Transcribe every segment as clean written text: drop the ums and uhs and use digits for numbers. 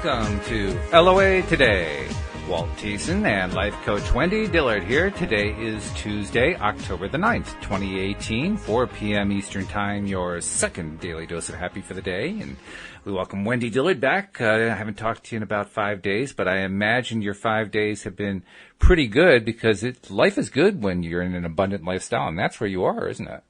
Welcome to LOA Today. Walt Thiessen and life coach Wendy Dillard here. Today is Tuesday, October the 9th, 2018, 4 p.m. Eastern Time, your second daily dose of happy for the day. And we welcome Wendy Dillard back. I haven't talked to you in about 5 days, but I imagine your 5 days have been pretty good because life is good when you're in an abundant lifestyle, and that's where you are, isn't it?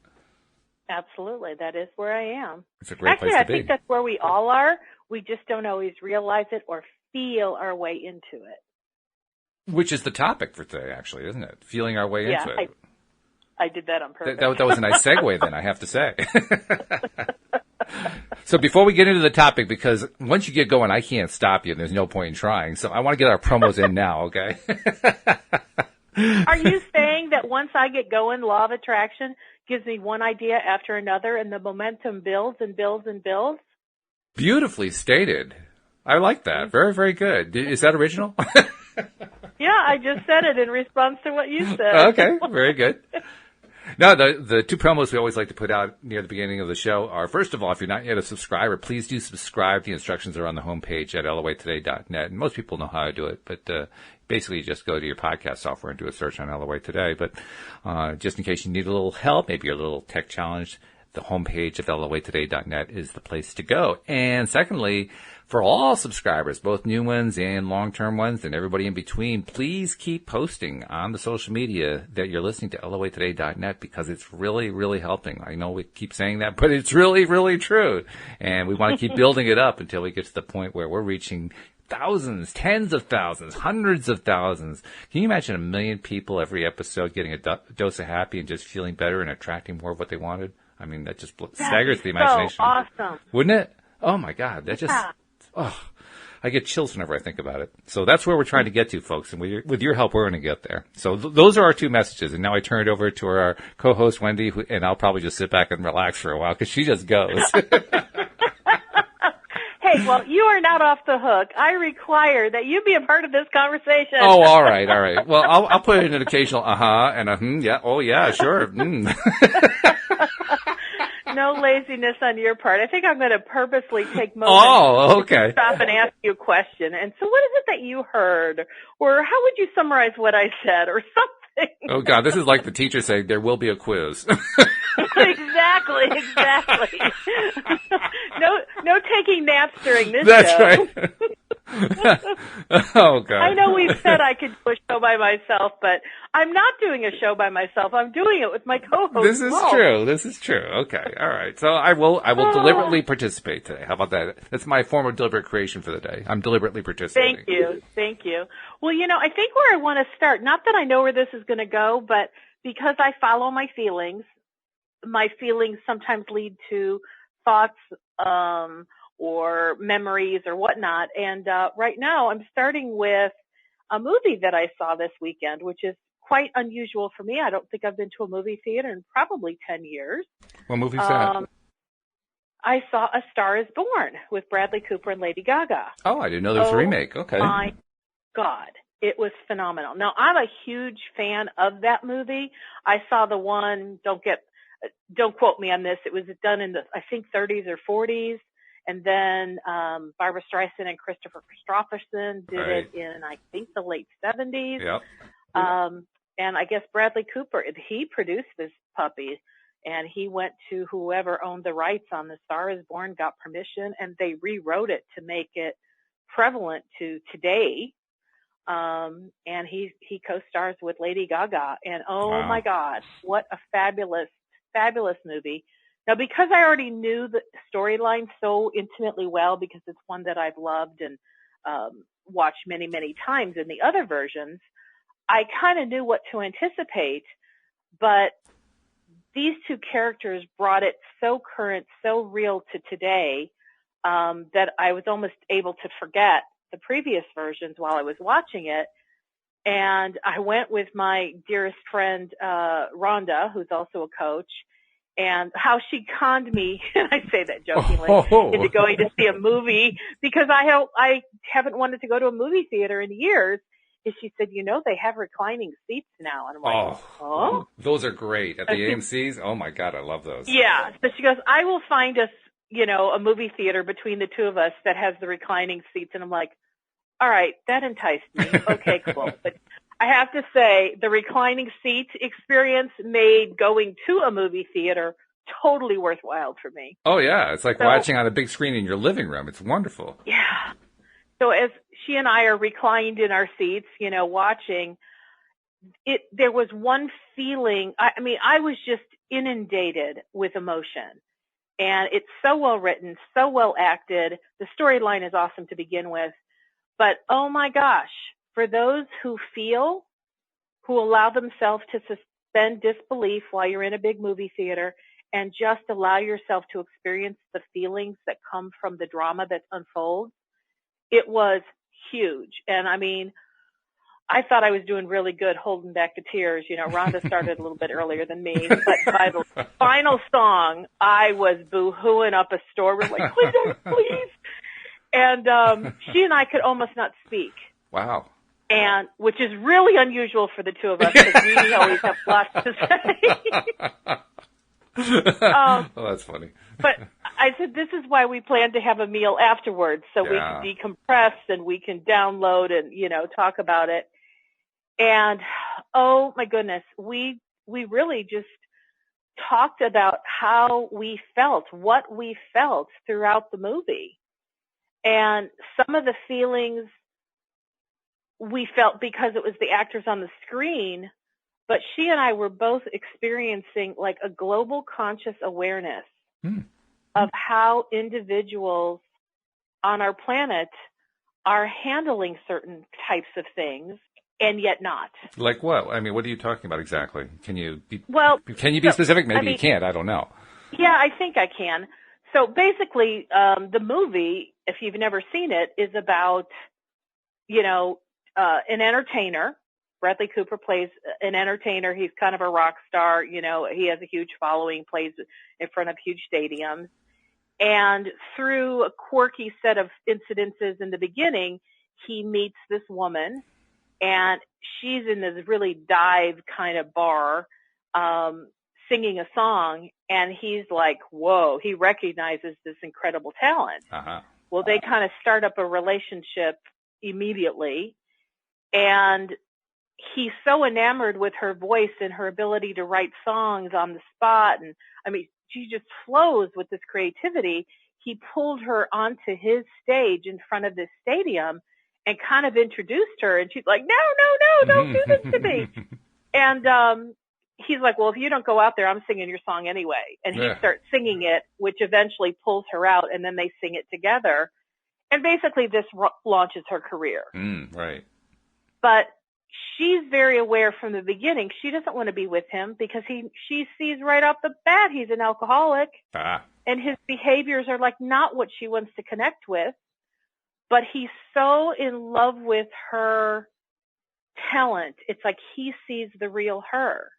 Absolutely. That is where I am. It's a great place to be. Actually, I think that's where we all are. We just don't always realize it or feel our way into it. Which is the topic for today, actually, isn't it? Feeling our way into it. I did that on purpose. That was a nice segue then, I have to say. So before we get into the topic, because once you get going, I can't stop you, and there's no point in trying. So I want to get our promos in now, okay? Are you saying that once I get going, law of attraction gives me one idea after another, and the momentum builds and builds and builds? Beautifully stated. I like that. Very, very good. Is that original? Yeah, I just said it in response to what you said. Okay, very good. No, the two promos we always like to put out near the beginning of the show are, first of all, if you're not yet a subscriber, please do subscribe. The instructions are on the homepage at loatoday.net. And most people know how to do it, but basically you just go to your podcast software and do a search on LOA Today. But just in case you need a little help, maybe you're a little tech challenged, the homepage of loatoday.net is the place to go. And secondly, for all subscribers, both new ones and long-term ones and everybody in between, please keep posting on the social media that you're listening to loatoday.net because it's really, really helping. I know we keep saying that, but it's really, really true. And we want to keep building it up until we get to the point where we're reaching thousands, tens of thousands, hundreds of thousands. Can you imagine 1 million people every episode getting a dose of happy and just feeling better and attracting more of what they wanted? I mean, that just staggers the imagination. So awesome. Wouldn't it? Oh, my God. That just... Oh, I get chills whenever I think about it. So that's where we're trying to get to, folks. And with your help, we're going to get there. So those are our two messages. And now I turn it over to our co-host, Wendy, and I'll probably just sit back and relax for a while because she just goes. Hey, well, you are not off the hook. I require that you be a part of this conversation. Oh, all right, all right. Well, I'll put in an occasional and a yeah, oh, yeah, sure. No laziness on your part. I think I'm going to purposely take moments to stop and ask you a question. And so what is it that you heard? Or how would you summarize what I said or something? Oh, God, this is like the teacher saying there will be a quiz. Exactly. No taking naps during this show. That's right. Oh, God. I know we've said I could do a show by myself, but I'm not doing a show by myself. I'm doing it with my co-host. This is true. Okay. All right. So I will deliberately participate today. How about that? That's my form of deliberate creation for the day. I'm deliberately participating. Thank you. Well, I think where I want to start, not that I know where this is going to go, but because I follow my feelings sometimes lead to thoughts, or memories or whatnot. And right now I'm starting with a movie that I saw this weekend, which is quite unusual for me. I don't think I've been to a movie theater in probably 10 years. What movie is that? I saw A Star is Born with Bradley Cooper and Lady Gaga. Oh, I didn't know there was a remake. Okay. My God. It was phenomenal. Now, I'm a huge fan of that movie. I saw the one, don't quote me on this, it was done in the, I think, 30s or 40s. And then Barbra Streisand and Christopher Christopherson did it in, I think, the late 70s. Yep. And I guess Bradley Cooper, he produced this puppy, and he went to whoever owned the rights on The Star is Born, got permission, and they rewrote it to make it prevalent to today. And he co-stars with Lady Gaga. And wow. My God, what a fabulous, fabulous movie. Now, because I already knew the storyline so intimately well, because it's one that I've loved and watched many, many times in the other versions, I kind of knew what to anticipate. But these two characters brought it so current, so real to today, that I was almost able to forget the previous versions while I was watching it. And I went with my dearest friend, Rhonda, who's also a coach, and how she conned me, and I say that jokingly, into going to see a movie because I haven't wanted to go to a movie theater in years. And she said, they have reclining seats now. And I'm like, oh? Those are great. At the AMCs? Oh, my God, I love those. Yeah. So she goes, I will find us a movie theater between the two of us that has the reclining seats. And I'm like, all right, that enticed me. Okay, cool. But I have to say, the reclining seat experience made going to a movie theater totally worthwhile for me. Oh, yeah. It's like watching on a big screen in your living room. It's wonderful. Yeah. So as she and I are reclined in our seats, watching it, there was one feeling. I was just inundated with emotion. And it's so well written, so well acted. The storyline is awesome to begin with. But, oh my gosh, for those who allow themselves to suspend disbelief while you're in a big movie theater and just allow yourself to experience the feelings that come from the drama that unfolds, it was huge. And I thought I was doing really good holding back the tears. Rhonda started a little bit earlier than me, but by the final song, I was boo-hooing up a storm. We're like, please. And she and I could almost not speak. Wow. And which is really unusual for the two of us because we always have lots to say. Oh, that's funny. But I said, this is why we plan to have a meal afterwards, so we can decompress and we can download and, talk about it. And, oh my goodness, we really just talked about how we felt, what we felt throughout the movie. And some of the feelings we felt because it was the actors on the screen, but she and I were both experiencing like a global conscious awareness of how individuals on our planet are handling certain types of things and yet not. Like what? What are you talking about exactly? Can you be specific? Maybe you can't. I don't know. Yeah, I think I can. So basically, the movie, if you've never seen it, is about, an entertainer. Bradley Cooper plays an entertainer. He's kind of a rock star. He has a huge following, plays in front of huge stadiums. And through a quirky set of incidences in the beginning, he meets this woman, and she's in this really dive kind of bar, singing a song, and he's like, whoa, he recognizes this incredible talent. Uh-huh. Well, they kind of start up a relationship immediately, and he's so enamored with her voice and her ability to write songs on the spot. And she just flows with this creativity. He pulled her onto his stage in front of this stadium and kind of introduced her. And she's like, no, don't do this to me. And he's like, well, if you don't go out there, I'm singing your song anyway. And he starts singing it, which eventually pulls her out, and then they sing it together. And basically this launches her career. Right. But she's very aware from the beginning. She doesn't want to be with him because she sees right off the bat he's an alcoholic. And his behaviors are like not what she wants to connect with. But he's so in love with her talent. It's like he sees the real her.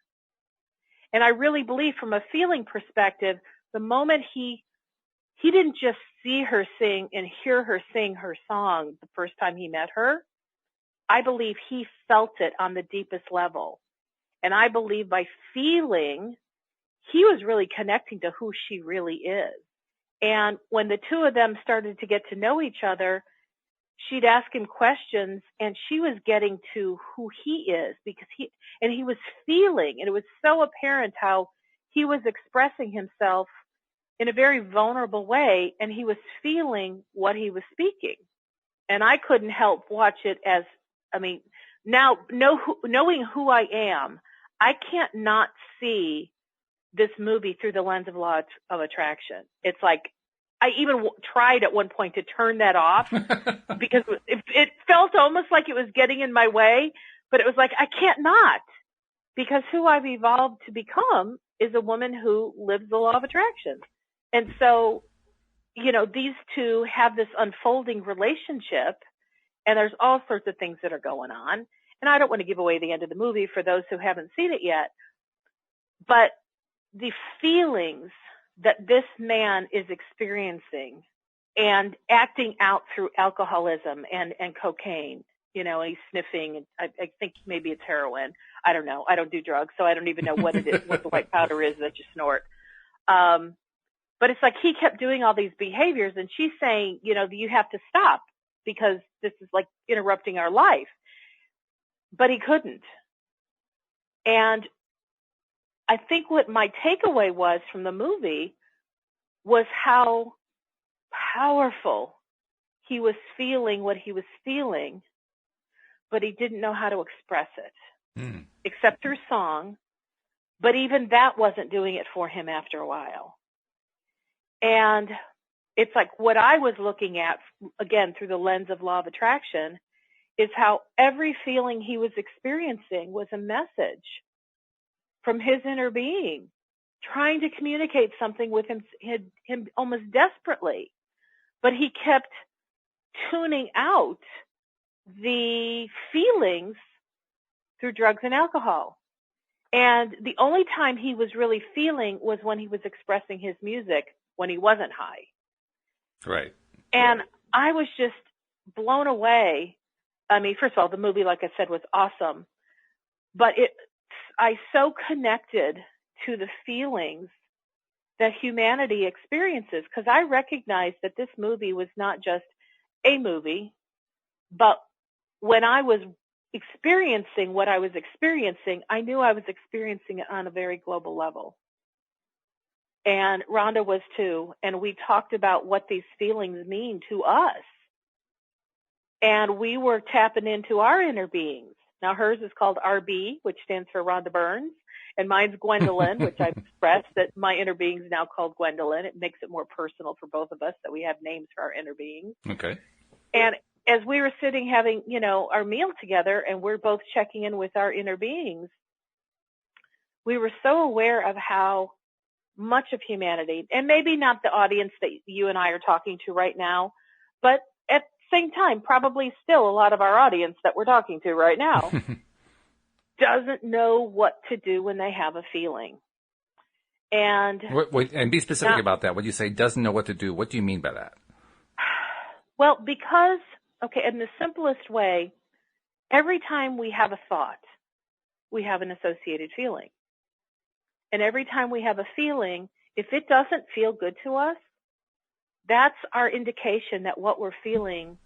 And I really believe from a feeling perspective, the moment he didn't just see her sing and hear her sing her song the first time he met her, I believe he felt it on the deepest level. And I believe by feeling, he was really connecting to who she really is. And when the two of them started to get to know each other, she'd ask him questions, and she was getting to who he is because he was feeling, and it was so apparent how he was expressing himself in a very vulnerable way, and he was feeling what he was speaking. And I couldn't help watch it as, now knowing who I am, I can't not see this movie through the lens of law of attraction. It's like, I even tried at one point to turn that off because it felt almost like it was getting in my way, but it was like, I can't not, because who I've evolved to become is a woman who lives the law of attraction. And so, these two have this unfolding relationship, and there's all sorts of things that are going on. And I don't want to give away the end of the movie for those who haven't seen it yet, but the feelings that this man is experiencing and acting out through alcoholism and cocaine, he's sniffing. I think maybe it's heroin. I don't know. I don't do drugs, so I don't even know what it is, what the white powder is that you snort. But it's like he kept doing all these behaviors, and she's saying, you have to stop because this is like interrupting our life. But he couldn't. And I think what my takeaway was from the movie was how powerful he was feeling what he was feeling, but he didn't know how to express it, except through song. But even that wasn't doing it for him after a while. And it's like what I was looking at, again, through the lens of law of attraction, is how every feeling he was experiencing was a message from his inner being, trying to communicate something with him almost desperately. But he kept tuning out the feelings through drugs and alcohol. And the only time he was really feeling was when he was expressing his music when he wasn't high. Right. And I was just blown away. I mean, first of all, the movie, like I said, was awesome. But I so connected to the feelings that humanity experiences, because I recognized that this movie was not just a movie, but when I was experiencing what I was experiencing, I knew I was experiencing it on a very global level. And Rhonda was too. And we talked about what these feelings mean to us. And we were tapping into our inner beings. Now, hers is called RB, which stands for Rhonda Burns. And mine's Gwendolyn, which I've expressed that my inner being is now called Gwendolyn. It makes it more personal for both of us that we have names for our inner beings. Okay. And as we were sitting having, our meal together, and we're both checking in with our inner beings, we were so aware of how much of humanity, and maybe not the audience that you and I are talking to right now, but at the same time, probably still a lot of our audience that we're talking to right now doesn't know what to do when they have a feeling. And Wait, and be specific about that. When you say doesn't know what to do, what do you mean by that? Well, because, in the simplest way, every time we have a thought, we have an associated feeling. And every time we have a feeling, if it doesn't feel good to us, that's our indication that what we're feeling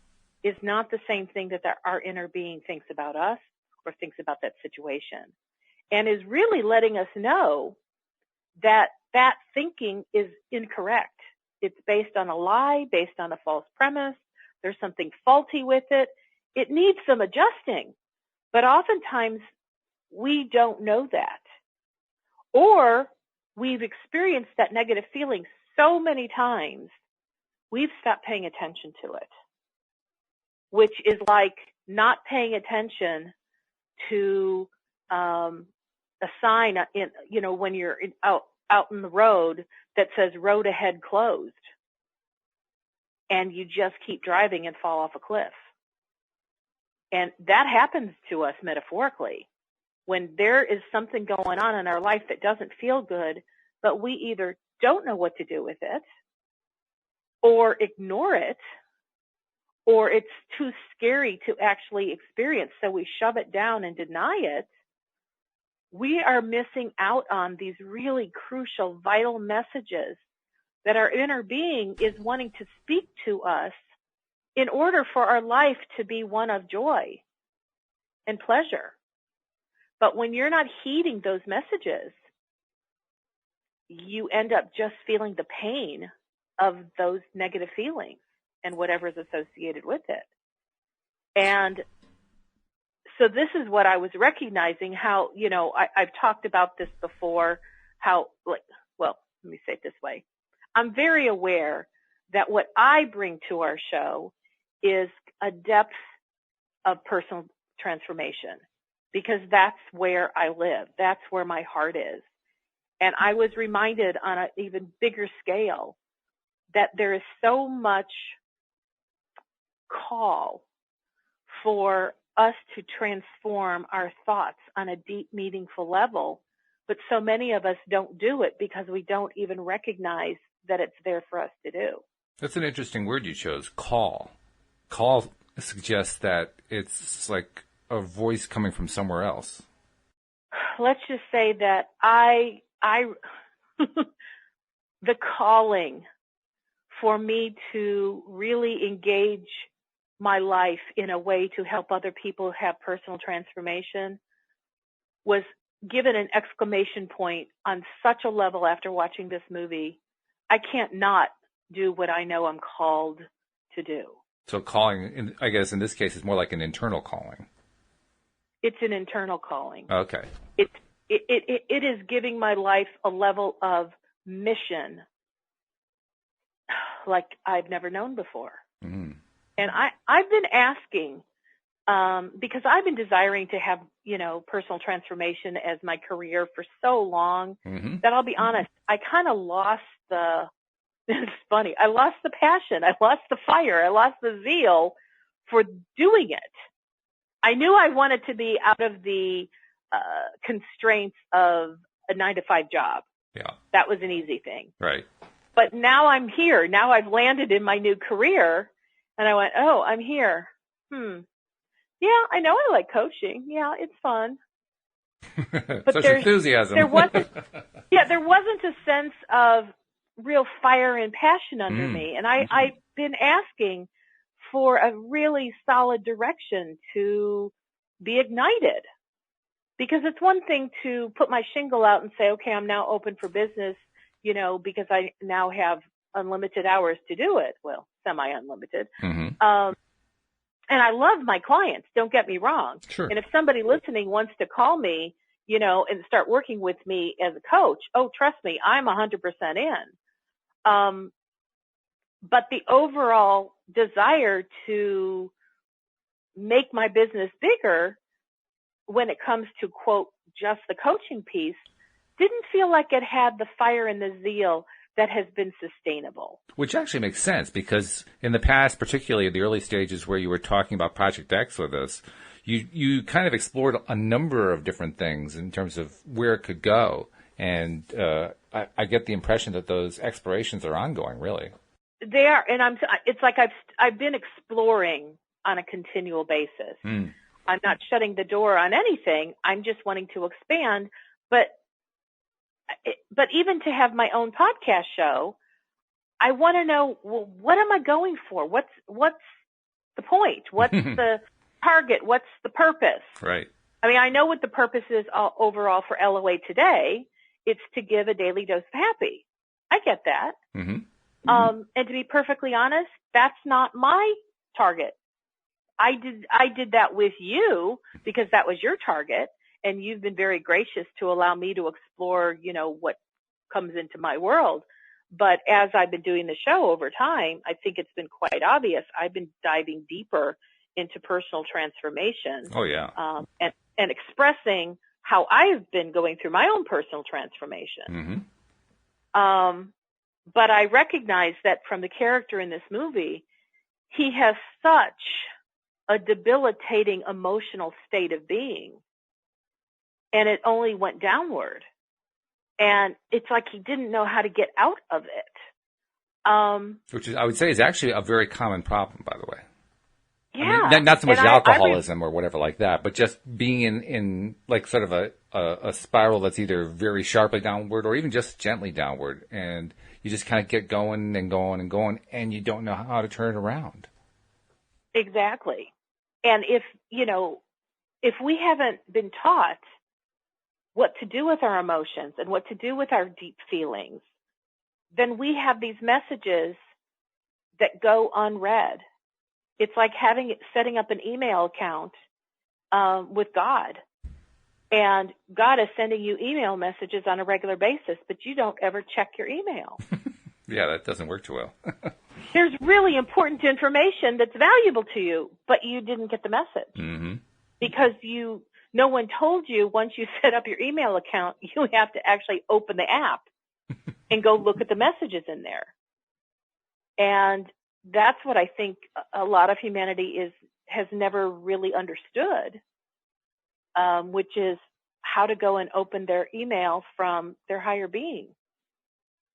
is not the same thing that our inner being thinks about us or thinks about that situation, and is really letting us know that that thinking is incorrect. It's based on a lie, based on a false premise. There's something faulty with it. It needs some adjusting, but oftentimes we don't know that. Or we've experienced that negative feeling so many times, we've stopped paying attention to it, which is like not paying attention to a sign when you're out in the road that says road ahead closed, and you just keep driving and fall off a cliff. And that happens to us metaphorically. When there is something going on in our life that doesn't feel good, but we either don't know what to do with it, or ignore it, or it's too scary to actually experience, so we shove it down and deny it, we are missing out on these really crucial, vital messages that our inner being is wanting to speak to us in order for our life to be one of joy and pleasure. But when you're not heeding those messages, you end up just feeling the pain of those negative feelings and whatever is associated with it. And so this is what I was recognizing, how, I've talked about this before, let me say it this way. I'm very aware that what I bring to our show is a depth of personal transformation, because that's where I live. That's where my heart is. And I was reminded on an even bigger scale that there is so much call for us to transform our thoughts on a deep, meaningful level, but so many of us don't do it because we don't even recognize that it's there for us to do. That's an interesting word you chose, call. Call suggests that it's like a voice coming from somewhere else. Let's just say that I the calling for me to really engage my life in a way to help other people have personal transformation was given an exclamation point on such a level after watching this movie. I can't not do what I know I'm called to do. So calling, I guess in this case, is more like an internal calling. It's an internal calling. Okay. It is giving my life a level of mission like I've never known before. Mm-hmm. And I've been asking, because I've been desiring to have, personal transformation as my career for so long that I'll be honest, I kind of lost it's funny, I lost the passion, I lost the fire, I lost the zeal for doing it. I knew I wanted to be out of the constraints of a 9-to-5 job. Yeah. That was an easy thing. Right. But now I'm here. Now I've landed in my new career. And I went, oh, I'm here. Yeah, I know I like coaching. Yeah, it's fun. But such enthusiasm. There wasn't a sense of real fire and passion under me. And I've been asking for a really solid direction to be ignited. Because it's one thing to put my shingle out and say, okay, I'm now open for business, because I now have unlimited hours to do it. Well, semi-unlimited. And I love my clients, don't get me wrong. Sure. And if somebody listening wants to call me, and start working with me as a coach, oh, trust me, I'm 100% in. But the overall desire to make my business bigger when it comes to, quote, just the coaching piece, didn't feel like it had the fire and the zeal that has been sustainable. Which actually makes sense, because in the past, particularly in the early stages where you were talking about Project X with us, you kind of explored a number of different things in terms of where it could go. And I get the impression that those explorations are ongoing, really. They are, and it's like I've been exploring on a continual basis. I'm not shutting the door on anything. I'm just wanting to expand. But even to have my own podcast show, I want to know, well, what am I going for? What's the point? What's the target? What's the purpose? Right. I mean, I know what the purpose is overall for LOA today. It's to give a daily dose of happy. I get that. And to be perfectly honest, that's not my target. I did that with you because that was your target, and you've been very gracious to allow me to explore, what comes into my world. But as I've been doing the show over time, I think it's been quite obvious. I've been diving deeper into personal transformation. Oh, yeah. And expressing how I've been going through my own personal transformation. But I recognize that from the character in this movie, he has such a debilitating emotional state of being, and it only went downward. And it's like he didn't know how to get out of it. Which is, I would say, is actually a very common problem, by the way. Yeah. I mean, not so much alcoholism or whatever like that, but just being in like sort of a spiral that's either very sharply downward or even just gently downward. And you just kind of get going and going and going, and you don't know how to turn it around. Exactly. And if we haven't been taught what to do with our emotions and what to do with our deep feelings, then we have these messages that go unread. It's like setting up an email account with God. And God is sending you email messages on a regular basis, but you don't ever check your email. Yeah, that doesn't work too well. There's really important information that's valuable to you, but you didn't get the message. Because no one told you once you set up your email account, you have to actually open the app and go look at the messages in there. And that's what I think a lot of humanity has never really understood, which is how to go and open their email from their higher being.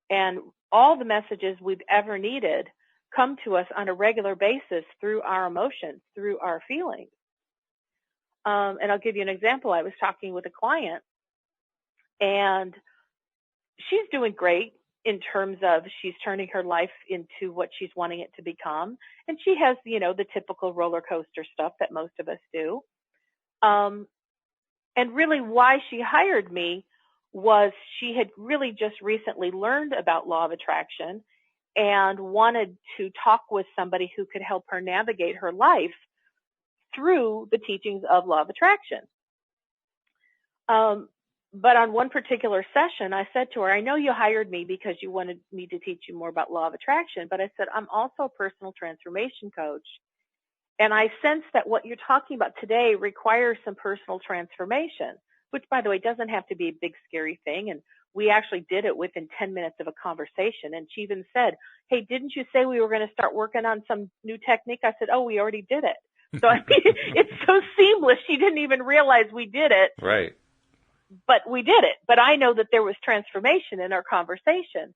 And all the messages we've ever needed come to us on a regular basis through our emotions, through our feelings. And I'll give you an example. I was talking with a client, and she's doing great in terms of she's turning her life into what she's wanting it to become. And she has, the typical roller coaster stuff that most of us do. And really why she hired me was she had really just recently learned about law of attraction and wanted to talk with somebody who could help her navigate her life through the teachings of law of attraction. But on one particular session, I said to her, I know you hired me because you wanted me to teach you more about law of attraction, but I said, I'm also a personal transformation coach. And I sense that what you're talking about today requires some personal transformation, which, by the way, doesn't have to be a big, scary thing. And we actually did it within 10 minutes of a conversation. And she even said, hey, didn't you say we were going to start working on some new technique? I said, oh, we already did it. So I mean, it's so seamless. She didn't even realize we did it. Right. But we did it. But I know that there was transformation in our conversation.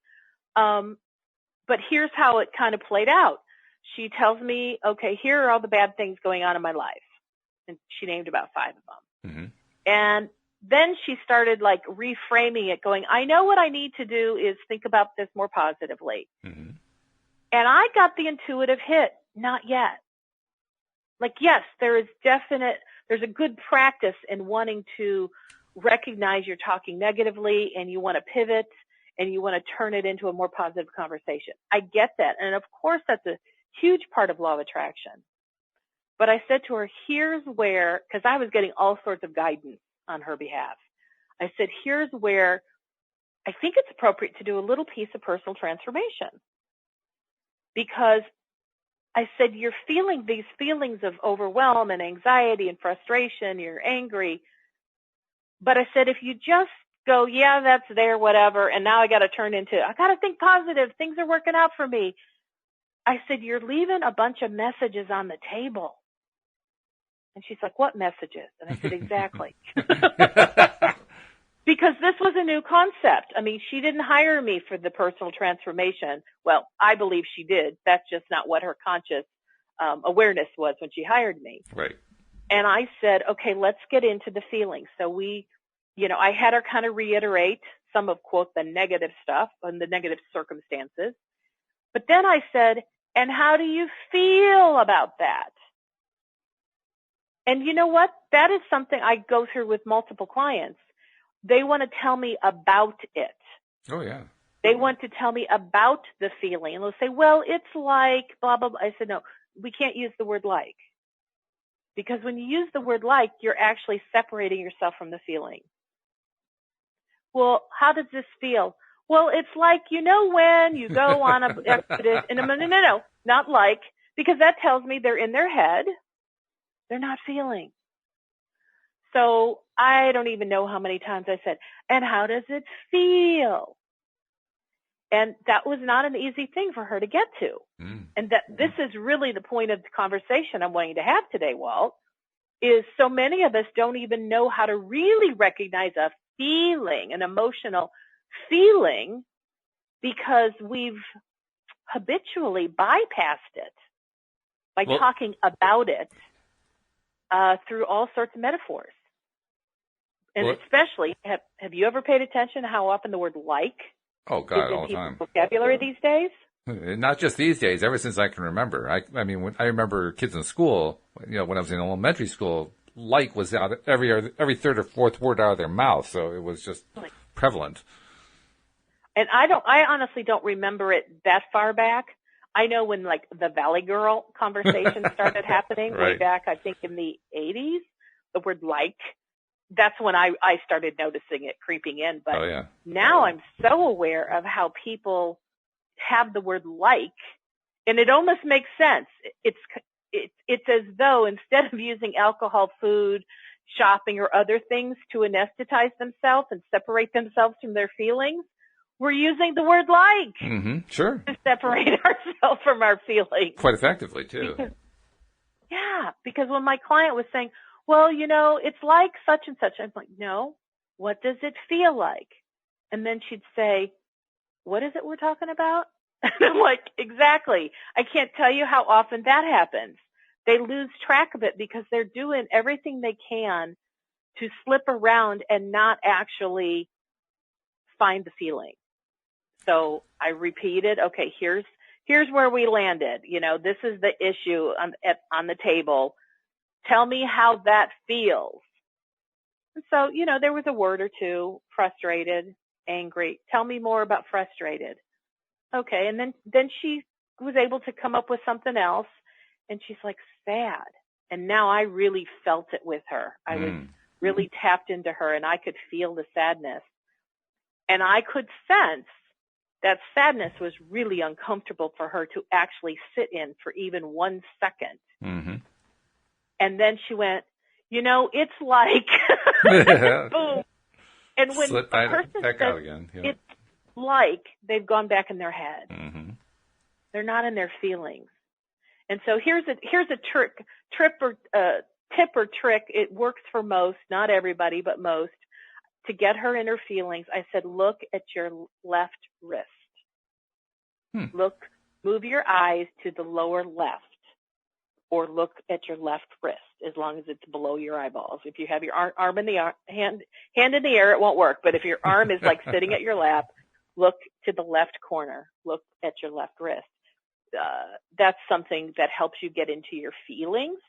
But here's how it kind of played out. She tells me, okay, here are all the bad things going on in my life. And she named about 5 of them. Mm-hmm. And then she started like reframing it, going, I know what I need to do is think about this more positively. Mm-hmm. And I got the intuitive hit, not yet. Like, yes, there's a good practice in wanting to recognize you're talking negatively and you want to pivot and you want to turn it into a more positive conversation. I get that. And of course, that's a huge part of law of attraction. But I said to her, here's where, because I was getting all sorts of guidance on her behalf. I said, here's where I think it's appropriate to do a little piece of personal transformation. Because I said, you're feeling these feelings of overwhelm and anxiety and frustration, you're angry. But I said, if you just go, yeah, that's there, whatever, and now I got to think positive, things are working out for me. I said, you're leaving a bunch of messages on the table. And she's like, what messages? And I said, exactly. Because this was a new concept. I mean, she didn't hire me for the personal transformation. Well, I believe she did. That's just not what her conscious awareness was when she hired me. Right. And I said, okay, let's get into the feelings. So I had her kind of reiterate some of, quote, the negative stuff and the negative circumstances. But then I said, and how do you feel about that? And you know what? That is something I go through with multiple clients. They want to tell me about it. Oh, yeah. They want to tell me about the feeling. And they'll say, well, it's like blah, blah, blah. I said, no, we can't use the word like. Because when you use the word like, you're actually separating yourself from the feeling. Well, how does this feel? Well, it's like, when you go on a expedition, and no, not like, because that tells me they're in their head. They're not feeling. So I don't even know how many times I said, and how does it feel? And that was not an easy thing for her to get to. Mm. And that this is really the point of the conversation I'm wanting to have today, Walt, is so many of us don't even know how to really recognize a feeling, an emotional feeling, because we've habitually bypassed it by talking about it through all sorts of metaphors. And especially, have you ever paid attention to how often the word like is in all the time vocabulary these days? Not just these days, ever since I can remember. I mean, when I remember kids in school, when I was in elementary school, like was out every third or fourth word out of their mouth, so it was just prevalent. And I honestly don't remember it that far back. I know when the Valley Girl conversation started happening way back, I think in the 80s, the word like, that's when I started noticing it creeping in. But now I'm so aware of how people have the word like, and it almost makes sense. It's as though instead of using alcohol, food, shopping, or other things to anesthetize themselves and separate themselves from their feelings, we're using the word like to separate ourselves from our feelings. Quite effectively, too. Because when my client was saying, well, it's like such and such, I'm like, no, what does it feel like? And then she'd say, what is it we're talking about? And I'm like, exactly. I can't tell you how often that happens. They lose track of it because they're doing everything they can to slip around and not actually find the feeling. So I repeated, okay, here's where we landed. This is the issue on the table. Tell me how that feels. And so, there was a word or two: frustrated, angry. Tell me more about frustrated. Okay. And then she was able to come up with something else, and she's like, sad. And now I really felt it with her. I was really tapped into her, and I could feel the sadness. And I could sense that sadness was really uncomfortable for her to actually sit in for even 1 second. Mm-hmm. And then she went, it's like, boom. And when Slip a person back says out again. Yeah. it's like, they've gone back in their head. Mm-hmm. They're not in their feelings. And so here's a tip or trick. It works for most, not everybody, but most. To get her in her feelings, I said, look at your left wrist. Move your eyes to the lower left, or look at your left wrist, as long as it's below your eyeballs. If you have your arm in the hand in the air, it won't work. But if your arm is like sitting at your lap, look to the left corner. Look at your left wrist. That's something that helps you get into your feelings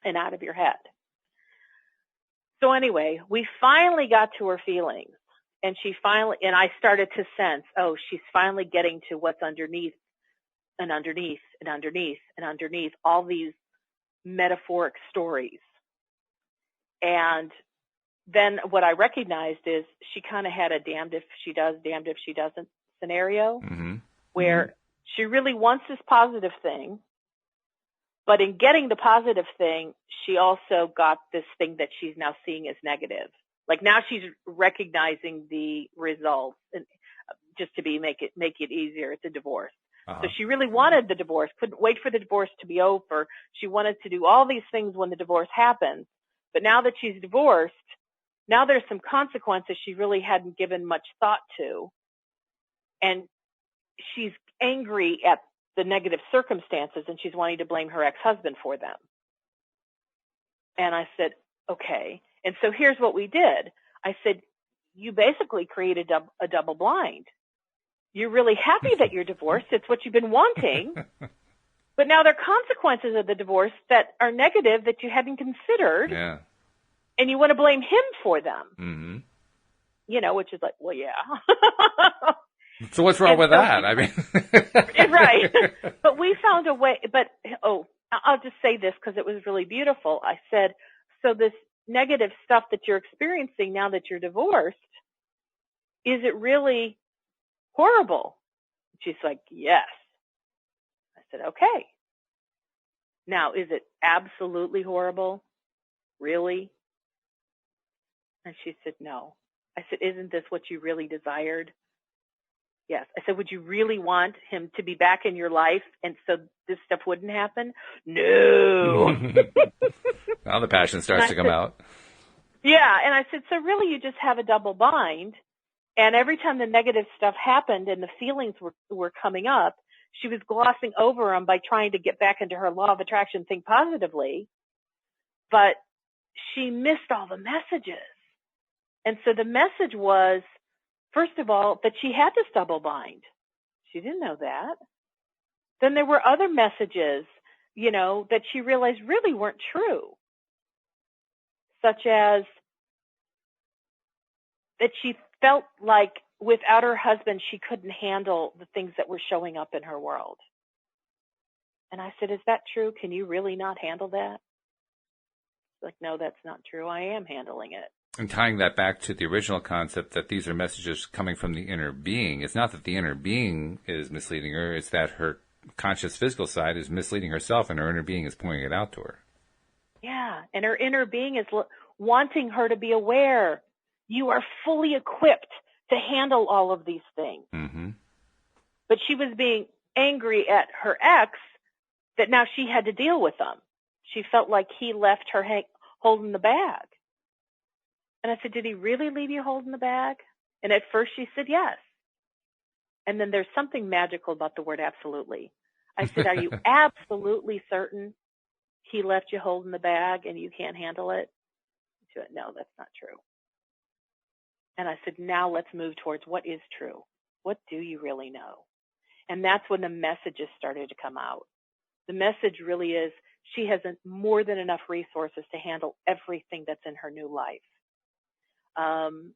and out of your head. So anyway, we finally got to her feelings, and I started to sense, she's finally getting to what's underneath and underneath and underneath and underneath all these metaphoric stories. And then what I recognized is she kind of had a damned if she does, damned if she doesn't scenario, where she really wants this positive thing, but in getting the positive thing, she also got this thing that she's now seeing as negative. Like now she's recognizing the results, and just to make it easier, it's a divorce. Uh-huh. So she really wanted the divorce, couldn't wait for the divorce to be over. She wanted to do all these things when the divorce happens. But now that she's divorced, now there's some consequences she really hadn't given much thought to. And she's angry at the negative circumstances, and she's wanting to blame her ex-husband for them. And I said, okay. And so here's what we did. I said, you basically created a double blind. You're really happy that you're divorced. It's what you've been wanting. But now there are consequences of the divorce that are negative that you hadn't considered. Yeah. And you want to blame him for them. Mm-hmm. Which is like, well, yeah. So what's wrong with that? I mean, right. But we found a way. But, I'll just say this because it was really beautiful. I said, so this negative stuff that you're experiencing now that you're divorced, is it really horrible? She's like, yes. I said, okay. Now, is it absolutely horrible? Really? And she said, no. I said, isn't this what you really desired? Yes. I said, would you really want him to be back in your life and so this stuff wouldn't happen? No. Now the passion starts to come out. Yeah. And I said, so really you just have a double bind. And every time the negative stuff happened and the feelings were coming up, she was glossing over them by trying to get back into her law of attraction, think positively. But she missed all the messages. And so the message was, first of all, that she had this double bind. She didn't know that. Then there were other messages, that she realized really weren't true, such as that she felt like without her husband, she couldn't handle the things that were showing up in her world. And I said, is that true? Can you really not handle that? Like, no, that's not true. I am handling it. And tying that back to the original concept that these are messages coming from the inner being, it's not that the inner being is misleading her, it's that her conscious physical side is misleading herself and her inner being is pointing it out to her. Yeah, and her inner being is wanting her to be aware. You are fully equipped to handle all of these things. Mm-hmm. But she was being angry at her ex that now she had to deal with them. She felt like he left her holding the bag. And I said, did he really leave you holding the bag? And at first she said yes. And then there's something magical about the word absolutely. I said, are you absolutely certain he left you holding the bag and you can't handle it? She went, no, that's not true. And I said, now let's move towards what is true. What do you really know? And that's when the messages started to come out. The message really is she has more than enough resources to handle everything that's in her new life. And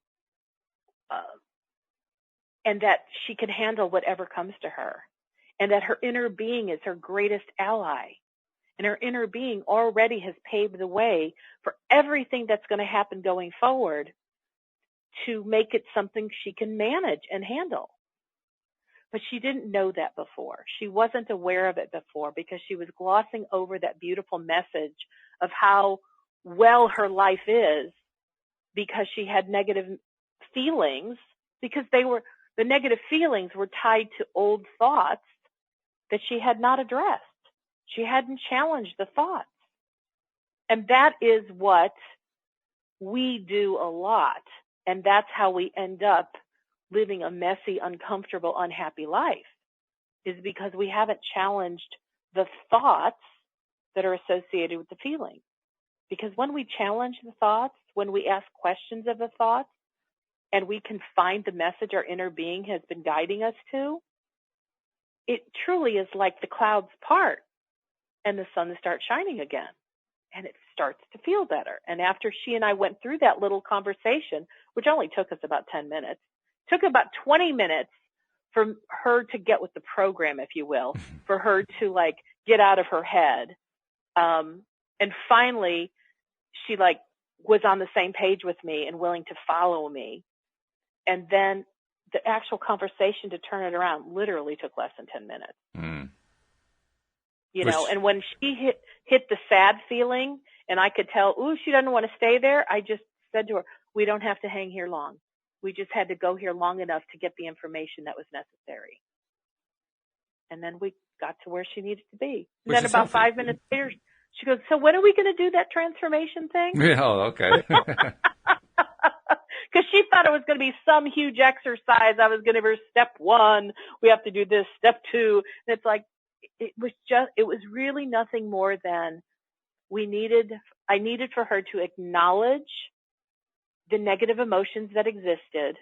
that she can handle whatever comes to her. And that her inner being is her greatest ally. And her inner being already has paved the way for everything that's going to happen going forward to make it something she can manage and handle. But she didn't know that before. She wasn't aware of it before because she was glossing over that beautiful message of how well her life is because she had negative feelings, because the negative feelings were tied to old thoughts that she had not addressed. She hadn't challenged the thoughts. And that is what we do a lot. And that's how we end up living a messy, uncomfortable, unhappy life, is because we haven't challenged the thoughts that are associated with the feeling. Because when we challenge the thoughts, when we ask questions of the thoughts, and we can find the message our inner being has been guiding us to, it truly is like the clouds part and the sun starts shining again. And it starts to feel better. And after she and I went through that little conversation, which only took us about 10 minutes, took about 20 minutes for her to get with the program, if you will, for her to like get out of her head. And finally, she like was on the same page with me and willing to follow me. And then the actual conversation to turn it around literally took less than 10 minutes. Mm. You know, and when she hit the sad feeling and I could tell, ooh, she doesn't want to stay there, I just said to her, we don't have to hang here long. We just had to go here long enough to get the information that was necessary. And then we got to where she needed to be. And then about 5 minutes later, she goes, so when are we going to do that transformation thing? Oh, okay. Because she thought it was going to be some huge exercise. I was going to give her step 1. We have to do this, step 2. And it's like, it was really nothing more than I needed for her to acknowledge the negative emotions that existed,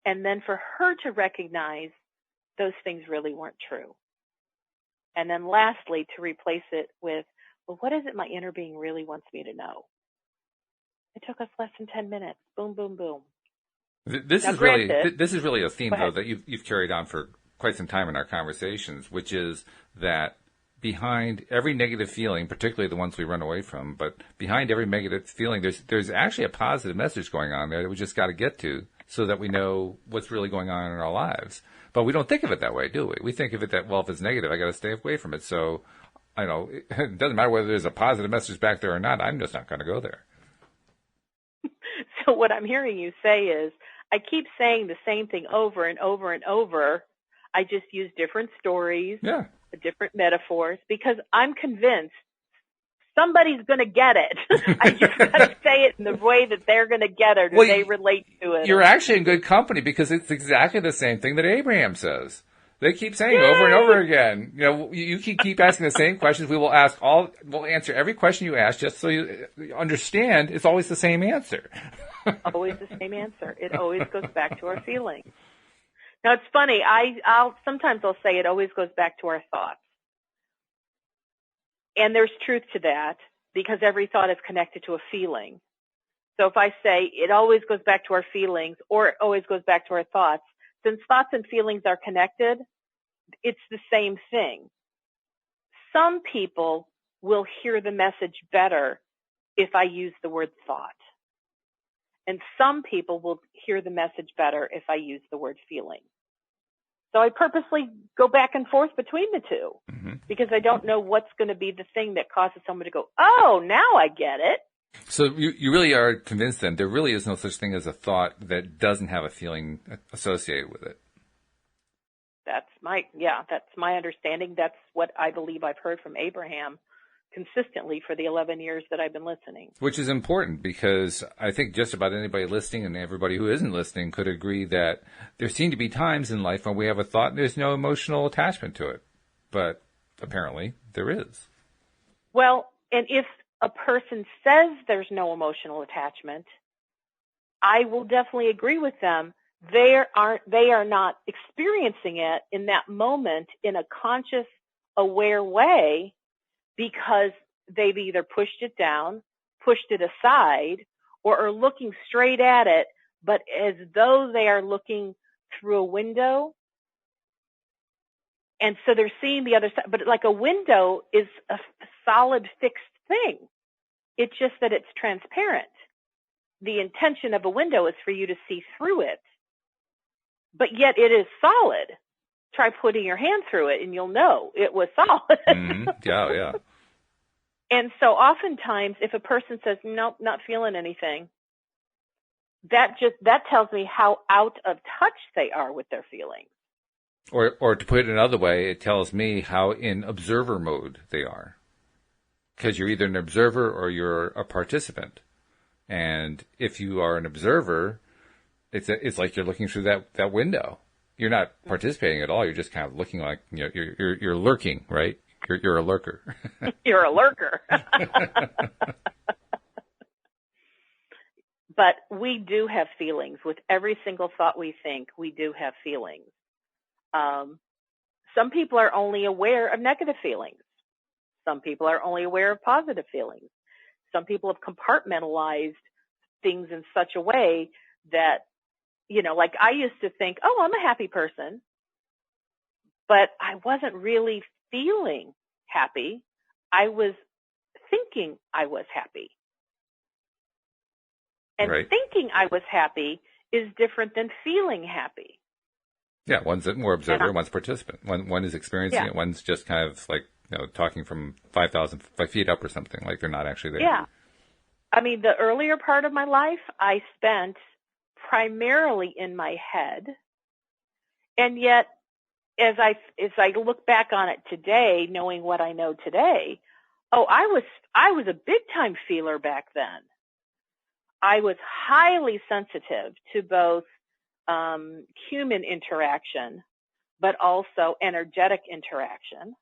and then for her to recognize those things really weren't true. And then lastly, to replace it with, well, what is it my inner being really wants me to know? It took us less than 10 minutes. Boom, boom, boom. This is really a theme, though, that you've carried on for quite some time in our conversations, which is that behind every negative feeling, particularly the ones we run away from, but behind every negative feeling, there's actually a positive message going on there that we just got to get to so that we know what's really going on in our lives. But we don't think of it that way, do we? We think of it that, well, if it's negative, I got to stay away from it. So, I know, it doesn't matter whether there's a positive message back there or not. I'm just not going to go there. So what I'm hearing you say is, I keep saying the same thing over and over and over. I just use different stories, different metaphors, because I'm convinced somebody's going to get it. I just got to say it in the way that they're going to get it, or they relate to it. You're actually in good company because it's exactly the same thing that Abraham says. They keep saying over and over again. You know, you keep asking the same questions. We'll answer every question you ask just so you understand it's always the same answer. Always the same answer. It always goes back to our feelings. Now it's funny. Sometimes I'll say it always goes back to our thoughts. And there's truth to that because every thought is connected to a feeling. So if I say it always goes back to our feelings or it always goes back to our thoughts, since thoughts and feelings are connected, it's the same thing. Some people will hear the message better if I use the word thought. And some people will hear the message better if I use the word feeling. So I purposely go back and forth between the two because I don't know what's going to be the thing that causes someone to go, oh, now I get it. So you really are convinced then there really is no such thing as a thought that doesn't have a feeling associated with it. That's my understanding. That's what I believe I've heard from Abraham consistently for the 11 years that I've been listening. Which is important because I think just about anybody listening and everybody who isn't listening could agree that there seem to be times in life when we have a thought and there's no emotional attachment to it. But apparently there is. Well, and if a person says there's no emotional attachment, I will definitely agree with them they are not experiencing it in that moment in a conscious, aware way, because they've either pushed it down, pushed it aside, or are looking straight at it, but as though they are looking through a window. And so they're seeing the other side, but like a window is a solid, fixed thing. It's just that it's transparent. The intention of a window is for you to see through it, but yet it is solid. Try putting your hand through it and you'll know it was solid. Mm-hmm. Yeah, yeah. And so oftentimes if a person says, nope, not feeling anything, that tells me how out of touch they are with their feelings. Or to put it another way, it tells me how in observer mode they are. Because you're either an observer or you're a participant. And if you are an observer, it's like you're looking through that window. You're not participating at all. You're just kind of looking like, you're lurking, right? You're a lurker. You're a lurker. But we do have feelings. With every single thought we think, we do have feelings. Some people are only aware of negative feelings. Some people are only aware of positive feelings. Some people have compartmentalized things in such a way that, like I used to think, oh, I'm a happy person, but I wasn't really feeling happy. I was thinking I was happy. And right. Thinking I was happy is different than feeling happy. Yeah, one's more observer, one's participant. One is experiencing it, one's just kind of like, talking from 5,000 feet up or something, like they're not actually there. Yeah. I mean, the earlier part of my life, I spent primarily in my head. And yet, as I look back on it today, knowing what I know today, I was a big time feeler back then. I was highly sensitive to both human interaction, but also energetic interaction.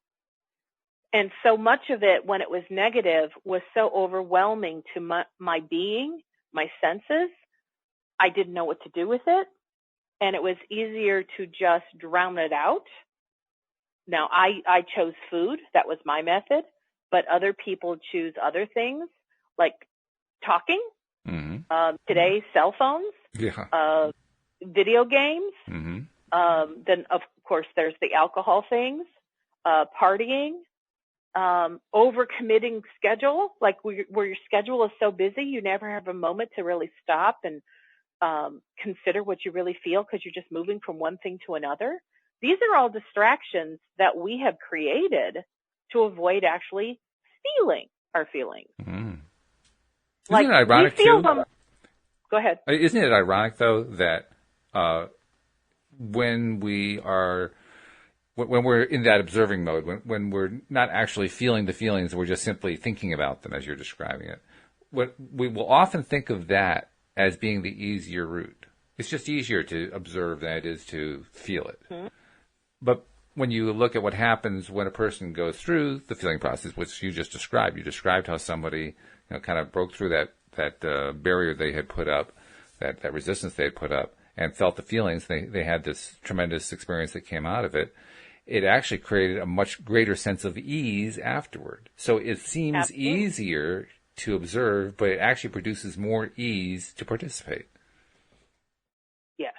And so much of it, when it was negative, was so overwhelming to my being, my senses. I didn't know what to do with it. And it was easier to just drown it out. Now, I chose food. That was my method. But other people choose other things, like talking. Mm-hmm. Today, cell phones. Yeah. Video games. Mm-hmm. Then, of course, there's the alcohol things, partying, overcommitting schedule, like where your schedule is so busy, you never have a moment to really stop and consider what you really feel because you're just moving from one thing to another. These are all distractions that we have created to avoid actually feeling our feelings. Mm. Isn't it ironic, too? Go ahead. Isn't it ironic, though, that when we're in that observing mode, when we're not actually feeling the feelings, we're just simply thinking about them as you're describing it, we will often think of that as being the easier route. It's just easier to observe than it is to feel it. Mm-hmm. But when you look at what happens when a person goes through the feeling process, which you just described, you described how somebody kind of broke through that barrier they had put up, that resistance they had put up, and felt the feelings. They had this tremendous experience that came out of it. It actually created a much greater sense of ease afterward. So it seems Absolutely. Easier to observe, but it actually produces more ease to participate. Yes.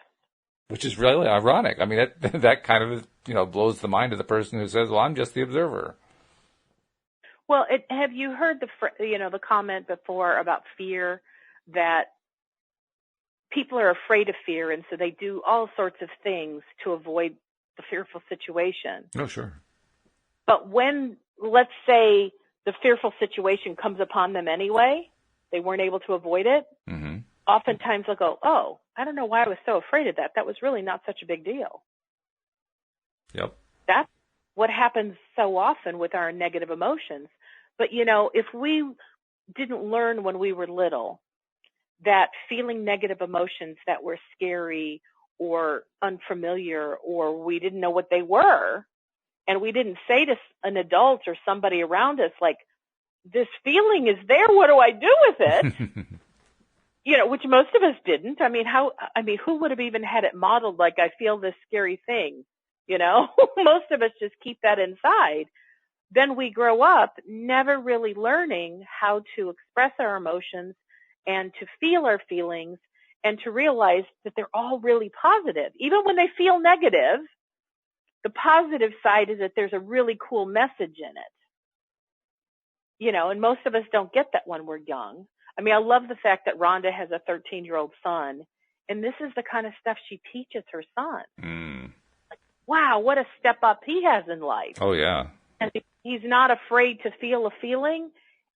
Which is really ironic. I mean, that kind of blows the mind of the person who says, "Well, I'm just the observer." Well, have you heard the comment before about fear, that people are afraid of fear, and so they do all sorts of things to avoid the fearful situation. Oh, sure. But when, let's say, the fearful situation comes upon them anyway, they weren't able to avoid it, mm-hmm. Oftentimes they'll go, oh, I don't know why I was so afraid of that. That was really not such a big deal. Yep. That's what happens so often with our negative emotions. But, if we didn't learn when we were little that feeling negative emotions that were scary or unfamiliar, or we didn't know what they were, and we didn't say to an adult or somebody around us, like, this feeling is there, what do I do with it? which most of us didn't. Who would have even had it modeled like, I feel this scary thing, Most of us just keep that inside. Then we grow up never really learning how to express our emotions and to feel our feelings and to realize that they're all really positive. Even when they feel negative, the positive side is that there's a really cool message in it. And most of us don't get that when we're young. I love the fact that Rhonda has a 13-year-old son, and this is the kind of stuff she teaches her son. Like, wow, what a step up he has in life. Oh, yeah. And he's not afraid to feel a feeling